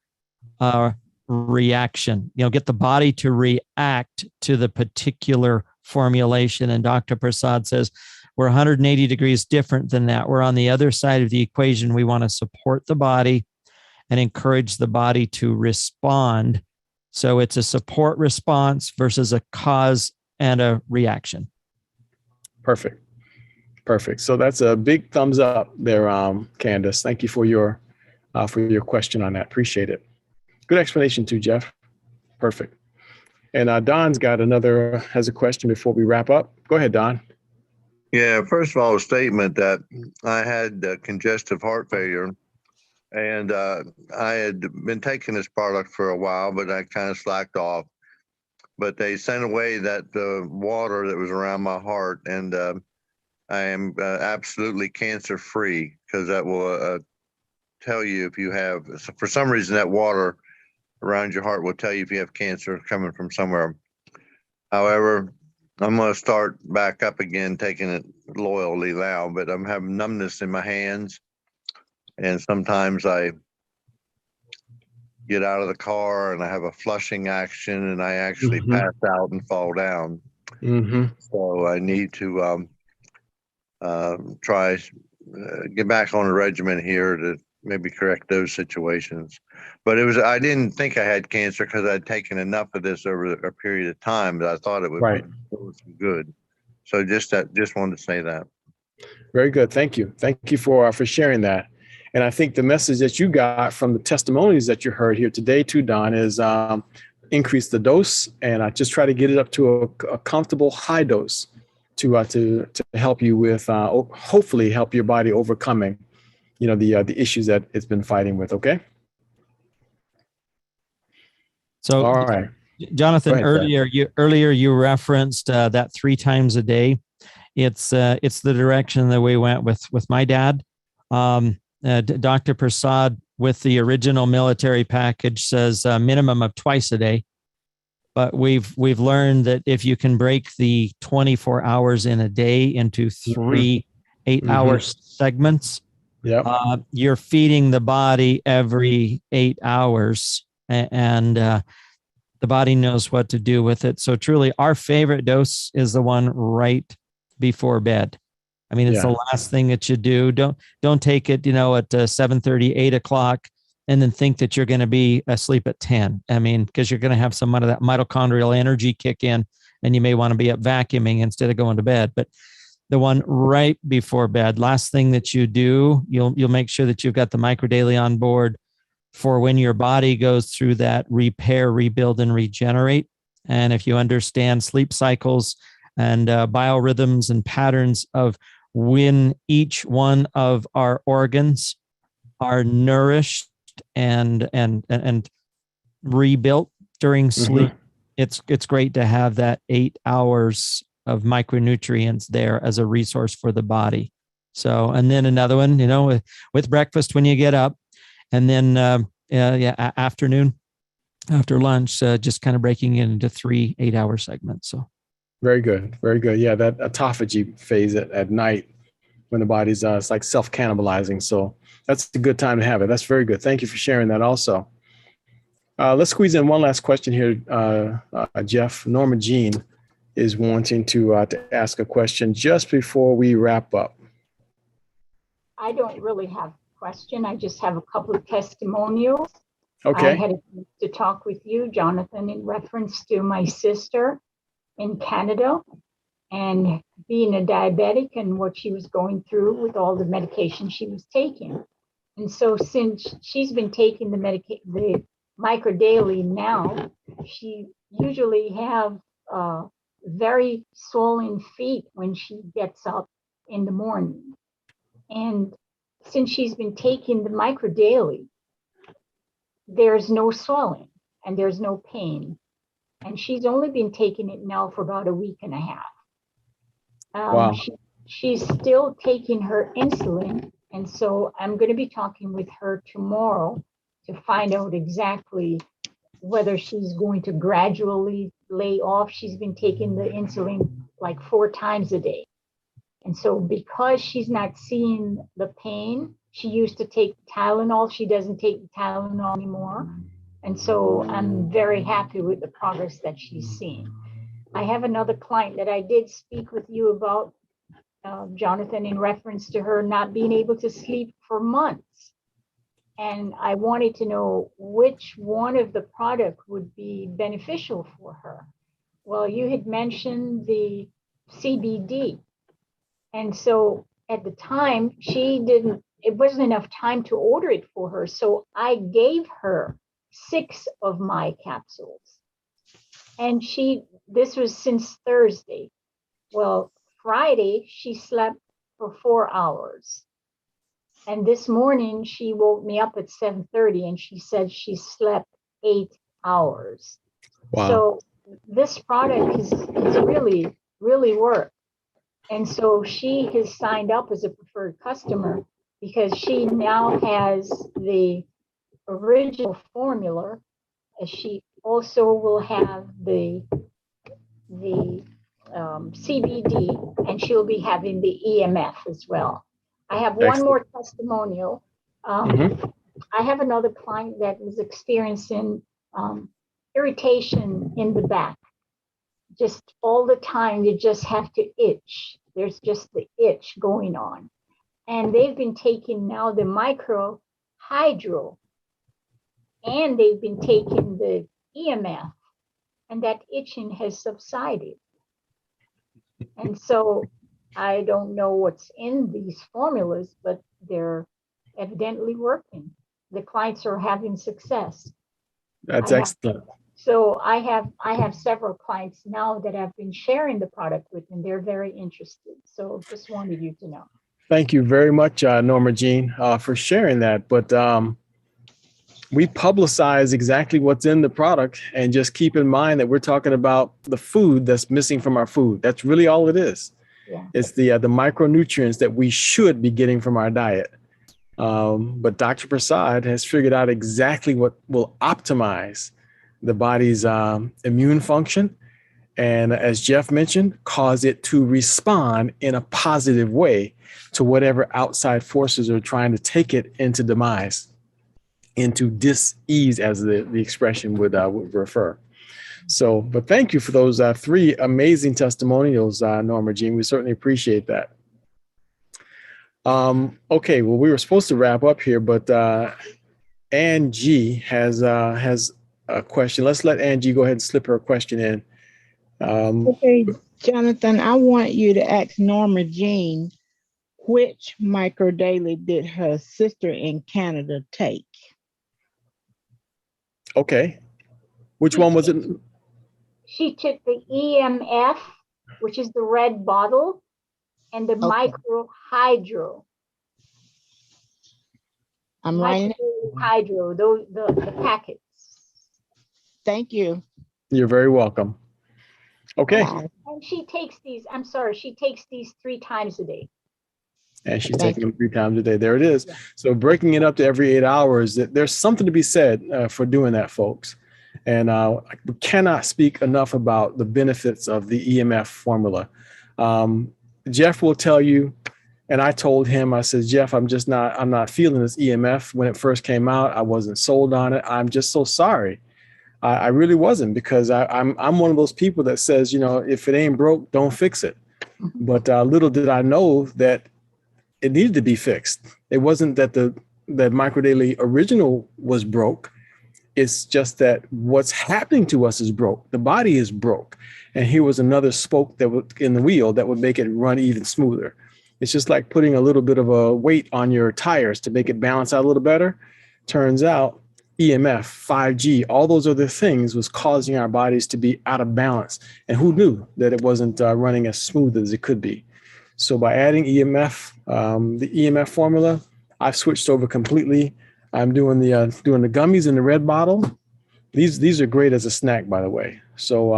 a reaction, get the body to react to the particular formulation. And Dr. Prasad says we're 180 degrees different than that. We're on the other side of the equation. We want to support the body and encourage the body to respond So it's a support response versus a cause and a reaction. Perfect. Perfect. So that's a big thumbs up there, Candace. Thank you for your question on that. Appreciate it. Good explanation too, Jeff. Perfect. And Don's has a question before we wrap up. Go ahead, Don. Yeah, first of all, a statement that I had congestive heart failure, and I had been taking this product for a while, but I kind of slacked off. But they sent away that water that was around my heart, and I am absolutely cancer-free, because that will tell you if you have, for some reason, that water around your heart will tell you if you have cancer coming from somewhere. However, I'm going to start back up again, taking it loyally now, but I'm having numbness in my hands. And sometimes I get out of the car and I have a flushing action, and I actually pass out and fall down. So I need to try get back on a regimen here to maybe correct those situations. But I didn't think I had cancer because I'd taken enough of this over a period of time that I thought it would be good. So just wanted to say that. Very good. Thank you. Thank you for sharing that. And I think the message that you got from the testimonies that you heard here today too, Don, is increase the dose, and I just try to get it up to a comfortable high dose to help you with hopefully help your body overcoming the issues that it's been fighting with. Okay. So, all right, Jonathan, ahead, earlier you referenced that 3 times a day. It's the direction that we went with my dad. Dr. Prasad, with the original military package, says a minimum of twice a day. But we've learned that if you can break the 24 hours in a day into 3 8-hour segments, you're feeding the body every 8 hours, and the body knows what to do with it. So truly, our favorite dose is the one right before bed. I mean, it's the last thing that you do. Don't take it, at 7:30, 8 o'clock, and then think that you're going to be asleep at 10. I mean, because you're going to have some of that mitochondrial energy kick in, and you may want to be up vacuuming instead of going to bed. But the one right before bed, last thing that you do, you'll make sure that you've got the microdaily on board for when your body goes through that repair, rebuild, and regenerate. And if you understand sleep cycles and biorhythms and patterns of when each one of our organs are nourished and rebuilt during sleep, it's great to have that 8 hours of micronutrients there as a resource for the body. So, and then another one, with breakfast when you get up, and then afternoon after lunch, just kind of breaking it into 3 8-hour segments. So very good. Very good. Yeah, that autophagy phase at night when the body's it's like self-cannibalizing. So that's a good time to have it. That's very good. Thank you for sharing that also. Let's squeeze in one last question here, Jeff. Norma Jean is wanting to ask a question just before we wrap up. I don't really have a question. I just have a couple of testimonials. Okay. I had to talk with you, Jonathan, in reference to my sister in Canada and being a diabetic and what she was going through with all the medication she was taking. And so since she's been taking the microdaily now, she usually have very swollen feet when she gets up in the morning. And since she's been taking the microdaily, there's no swelling and there's no pain. And she's only been taking it now for about a week and a half. Wow. She's still taking her insulin. And so I'm going to be talking with her tomorrow to find out exactly whether she's going to gradually lay off. She's been taking the insulin like 4 times a day. And so because she's not seeing the pain, she used to take Tylenol. She doesn't take Tylenol anymore. And so I'm very happy with the progress that she's seeing. I have another client that I did speak with you about, Jonathan, in reference to her not being able to sleep for months. And I wanted to know which one of the product would be beneficial for her. Well, you had mentioned the CBD. And so at the time, it wasn't enough time to order it for her. So I gave her 6 of my capsules. And this was since Thursday. Well, Friday, she slept for 4 hours. And this morning, she woke me up at 7:30 and she said she slept 8 hours. Wow. So this product is really, really worked. And so she has signed up as a preferred customer because she now has the original formula. She also will have the CBD, and she'll be having the EMF as well. I have one more testimonial. I have another client that was experiencing irritation in the back. Just all the time, you just have to itch. There's just the itch going on. And they've been taking now the micro hydro, and they've been taking the EMF, and that itching has subsided. And so I don't know what's in these formulas, but they're evidently working. The clients are having success. That's excellent. So I have several clients now that I've been sharing the product with, and they're very interested. So just wanted you to know. Thank you very much, Norma Jean, for sharing that. But we publicize exactly what's in the product, and just keep in mind that we're talking about the food that's missing from our food. That's really all it is. Yeah. It's the micronutrients that we should be getting from our diet. But Dr. Prasad has figured out exactly what will optimize the body's immune function, and as Jeff mentioned, cause it to respond in a positive way to whatever outside forces are trying to take it into demise, into dis-ease, as the expression would refer. So, but thank you for those 3 amazing testimonials, Norma Jean. We certainly appreciate that. Okay, well, we were supposed to wrap up here, but Angie has a question. Let's let Angie go ahead and slip her question in. Okay, Jonathan, I want you to ask Norma Jean which micro daily did her sister in Canada take? Okay. Which one was it? She took the EMF, which is the red bottle, and the micro hydro. I'm writing hydro, the packets. Thank you. You're very welcome. Okay. And she takes these 3 times a day. And she's taking them 3 times a day. There it is. Yeah. So breaking it up to every 8 hours, there's something to be said for doing that, folks. And we cannot speak enough about the benefits of the EMF formula. Jeff will tell you, and I told him, I said, Jeff, I'm not feeling this EMF. When it first came out, I wasn't sold on it. I'm just so sorry. I really wasn't, because I'm one of those people that says, if it ain't broke, don't fix it. But little did I know that it needed to be fixed. It wasn't that the MicroDaily original was broke. It's just that what's happening to us is broke. The body is broke. And here was another spoke that would in the wheel that would make it run even smoother. It's just like putting a little bit of a weight on your tires to make it balance out a little better. Turns out EMF, 5G, all those other things was causing our bodies to be out of balance. And who knew that it wasn't running as smooth as it could be? So by adding EMF, the EMF formula, I've switched over completely. I'm doing the gummies in the red bottle. These are great as a snack, by the way. So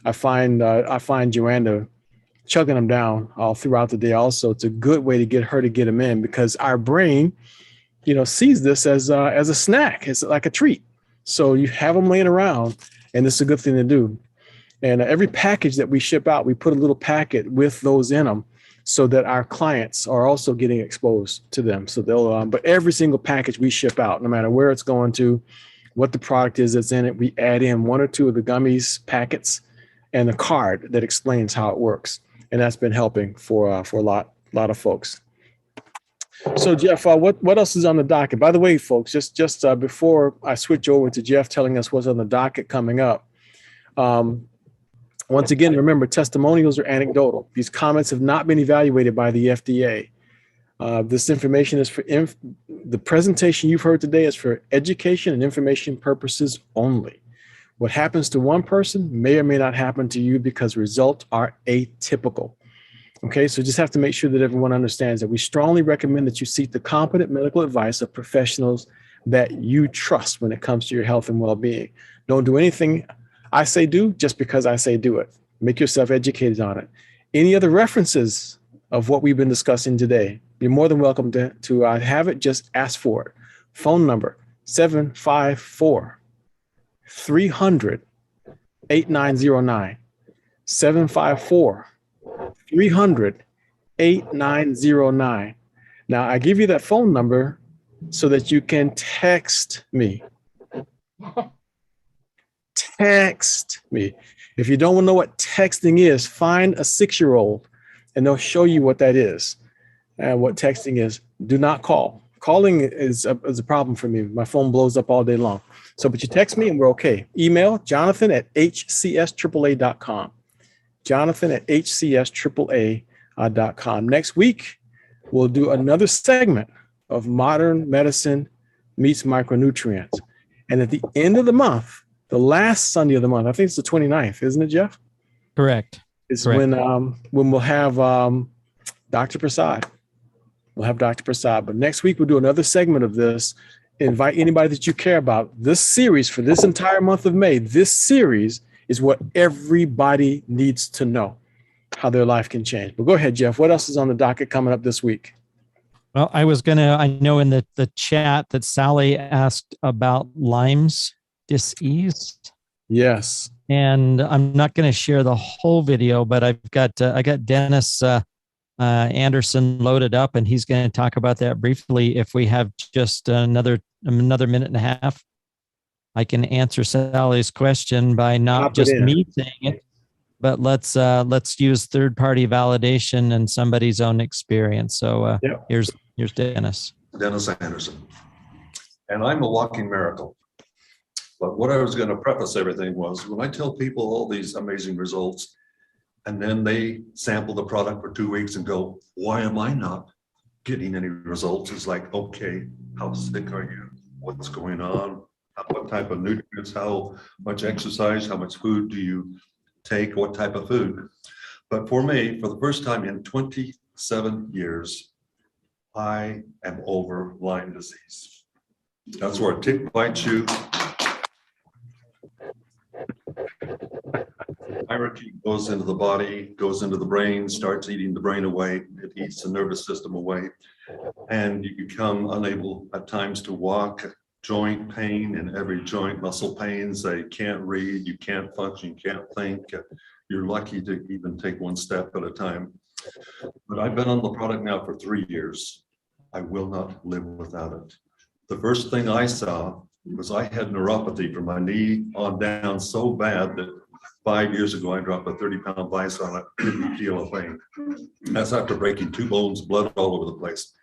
I find Joanna chugging them down all throughout the day. Also, it's a good way to get her to get them in, because our brain, sees this as a snack. It's like a treat. So you have them laying around, and it's a good thing to do. And every package that we ship out, we put a little packet with those in them, so that our clients are also getting exposed to them. So they'll, but every single package we ship out, no matter where it's going to, what the product is that's in it, we add in 1 or 2 of the gummies packets and a card that explains how it works. And that's been helping for a lot of folks. So Jeff, what else is on the docket? By the way, folks, just before I switch over to Jeff telling us what's on the docket coming up, once again, remember, testimonials are anecdotal. These comments have not been evaluated by the FDA. This information is for the presentation you've heard today is for education and information purposes only. What happens to one person may or may not happen to you because results are atypical. Okay, so just have to make sure that everyone understands that we strongly recommend that you seek the competent medical advice of professionals that you trust when it comes to your health and well-being. Don't do anything I say do just because I say do it. Make yourself educated on it. Any other references of what we've been discussing today, you're more than welcome to have it. Just ask for it. Phone number 754-300-8909. 754-300-8909. Now, I give you that phone number so that you can text me. Text me. If you don't know what texting is, find a 6-year-old and they'll show you what that is and what texting is. Do not call. Calling is a problem for me. My phone blows up all day long. So, but you text me and we're okay. Email jonathan@hcsaaa.com. jonathan@hcsaaa.com. Next week, we'll do another segment of modern medicine meets micronutrients. And at the end of the month, the last Sunday of the month, I think it's the 29th, isn't it, Jeff? Correct. It's when we'll have Dr. Prasad. We'll have Dr. Prasad. But next week, we'll do another segment of this. Invite anybody that you care about. This series for this entire month of May, this series is what everybody needs to know, how their life can change. But go ahead, Jeff. What else is on the docket coming up this week? Well, I know in the chat that Sally asked about Lyme's disease. Yes. And I'm not going to share the whole video, but I got Dennis Anderson loaded up, and he's going to talk about that briefly. If we have just another minute and a half, I can answer Sally's question by not just me saying it, but let's use third-party validation and somebody's own experience. So here's Dennis. Dennis Anderson, and I'm a walking miracle. But what I was going to preface everything was when I tell people all these amazing results, and then they sample the product for 2 weeks and go, why am I not getting any results? It's like, okay, how sick are you? What's going on? What type of nutrients? How much exercise? How much food do you take? What type of food? But for me, for the first time in 27 years, I am over Lyme disease. That's where a tick bites you. Hierarchy goes into the body, goes into the brain, starts eating the brain away. It eats the nervous system away. And you become unable at times to walk, joint pain in every joint, muscle pains. You can't read, you can't function, you can't think. You're lucky to even take one step at a time. But I've been on the product now for 3 years. I will not live without it. The first thing I saw was I had neuropathy from my knee on down so bad that 5 years ago, I dropped a 30-pound vice on it, didn't feel a thing. That's after breaking 2 bones, blood all over the place.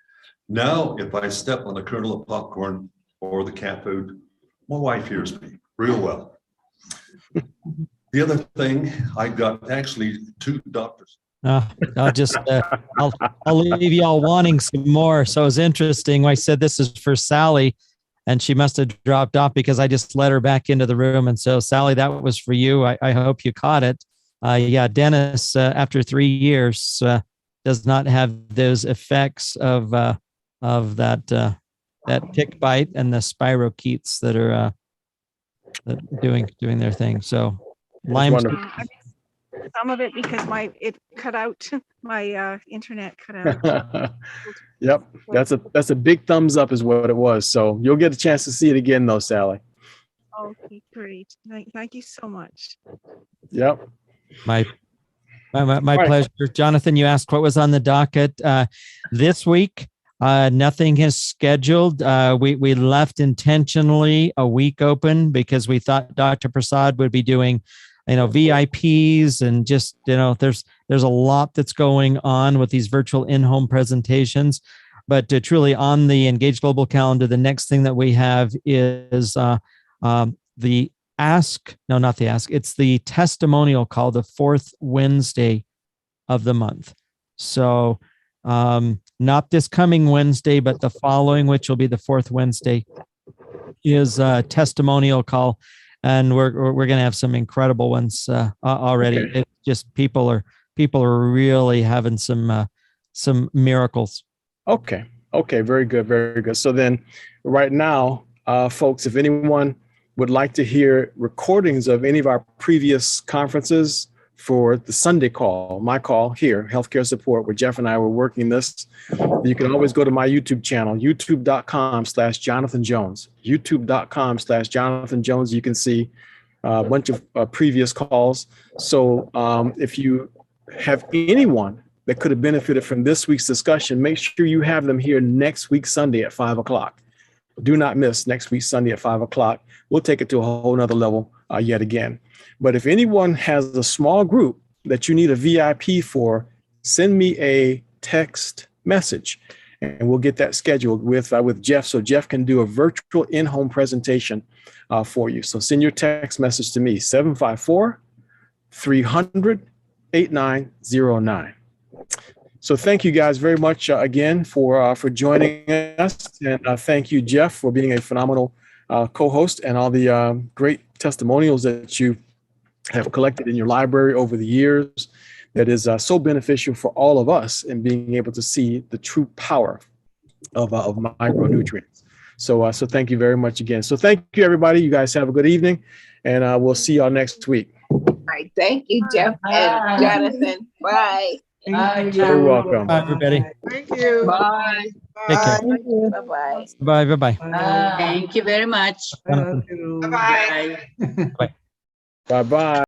Now, if I step on a kernel of popcorn or the cat food, my wife hears me real well. The other thing, I got actually 2 doctors. I'll just, I'll leave y'all wanting some more. So it was interesting. I said this is for Sally, and she must have dropped off because I just let her back into the room. And so, Sally, that was for you. I hope you caught it. Dennis, after 3 years, does not have those effects of that tick bite and the spirochetes that are doing their thing. So, Lyme. Some of it because it cut out, my internet cut out. Yep, that's a big thumbs up is what it was. So you'll get a chance to see it again though, Sally. Okay, great. Thank you so much. Yep. My pleasure. Jonathan, you asked what was on the docket this week. Nothing is scheduled. We left intentionally a week open because we thought Dr. Prasad would be doing VIPs and just, there's a lot that's going on with these virtual in-home presentations. but truly on the Engage Global calendar, the next thing that we have is the ask, no, not the ask, it's the testimonial call, the fourth Wednesday of the month. So not this coming Wednesday, but the following, which will be the fourth Wednesday, is a testimonial call. And we're going to have some incredible ones already. Okay. It's just people are really having some miracles. Okay. Okay. Very good. Very good. So then right now, folks, if anyone would like to hear recordings of any of our previous conferences for the Sunday call, my call here, Healthcare Support, where Jeff and I were working this, you can always go to my YouTube channel, youtube.com/Jonathan Jones, youtube.com/Jonathan Jones. You can see a bunch of previous calls. So if you have anyone that could have benefited from this week's discussion, make sure you have them here next week, Sunday at 5 o'clock. Do not miss next week, Sunday at 5 o'clock. We'll take it to a whole nother level yet again. But if anyone has a small group that you need a VIP for, send me a text message and we'll get that scheduled with Jeff, so Jeff can do a virtual in-home presentation for you. So send your text message to me, 754-300-8909. So thank you guys very much again for joining us, and thank you, Jeff, for being a phenomenal co-host and all the great testimonials that you have collected in your library over the years. That is so beneficial for all of us in being able to see the true power of micronutrients. So thank you very much again. So thank you, everybody. You guys have a good evening, and we'll see y'all next week. All right. Thank you, Jeff and Jonathan. Bye. You're welcome. Bye, everybody. Thank you. Bye. Take care. Bye-bye. Bye. Bye. Thank you very much. Bye. Bye-bye. Bye-bye.